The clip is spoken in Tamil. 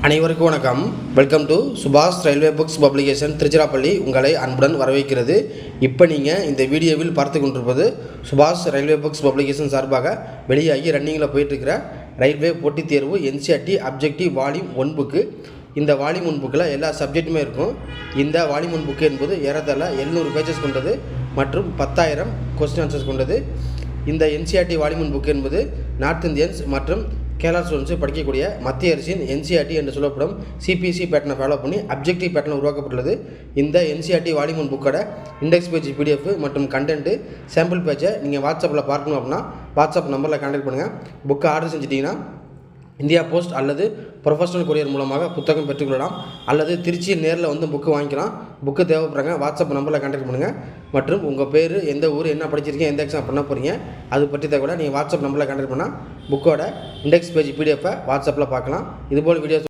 அனைவருக்கும் வணக்கம். வெல்கம் டு சுபாஷ் ரயில்வே புக்ஸ் பப்ளிகேஷன் திருச்சிராப்பள்ளி உங்களை அன்புடன் வரவேற்கிறது. இப்போ நீங்கள் இந்த வீடியோவில் பார்த்து கொண்டிருப்பது சுபாஷ் ரயில்வே புக்ஸ் பப்ளிகேஷன் சார்பாக வெளியாகி ரன்னிங்கில் போயிட்டுருக்கிற ரயில்வே போட்டித் தேர்வு என்சிஆர்டி அப்ஜெக்டிவ் வால்யூம் 1 புக்கு. இந்த வால்யூம் 1 புக்கில் எல்லா சப்ஜெக்ட்டுமே இருக்கும். இந்த வால்யூம் 1 புக்கு என்பது ஏறத்தாழ 700 பேஜஸ் கொண்டது மற்றும் 10,000 கொஸ்டின் ஆன்சர்ஸ் கொண்டது. இந்த என்சிஆர்டி வால்யூம் 1 புக்கு என்பது நார்த் இந்தியன்ஸ் மற்றும் கேரளா ஸ்டூடெண்ட்ஸு படிக்கக்கூடிய மத்திய அரசின் என்சிஆர்டி என்று சொல்லப்படும் சிபிஎஸ்சி பேட்டர்னை ஃபாலோ பண்ணி அப்ஜெக்டிவ் பேட்டர்ன் உருவாக்கப்பட்டுள்ளது. இந்த என்சிஆர்டி வால்யூம் 1 புக்கோட இண்டெக்ஸ் பேஜ் பிடிஎஃப் மற்றும் கண்டென்ட்டு சாம்பிள் பேஜை நீங்கள் வாட்ஸ்அப்பில் பார்க்கணும் அப்படின்னா வாட்ஸ்அப் நம்பரில் கான்டாக்ட் பண்ணுங்கள். புக்கை ஆர்டர் செஞ்சிட்டிங்கன்னா இந்தியா போஸ்ட் அல்லது ப்ரொஃபஷனல் கொரியர் மூலமாக புத்தகம் பெற்றுக்கொள்ளலாம். அல்லது திருச்சியில் நேரில் வந்து புக்கு வாங்கிக்கலாம். புக்கு தேவைப்படுறாங்க வாட்ஸ்அப் நம்பரில் கான்டாக்ட் பண்ணுங்கள். மற்றும் உங்கள் பேர், எந்த ஊர், என்ன படிச்சிருக்கீங்க, எந்த எக்ஸாம் பண்ண போகிறீங்க, அது பற்றி கூட நீங்கள் வாட்ஸ்அப் நம்பரில் கான்டாக்ட் பண்ணால் புக்கோட இண்டெக்ஸ் பேஜ் பிடிஎஃப்பை வாட்ஸ்அப்பில் பார்க்கலாம். இதுபோல் வீடியோஸ்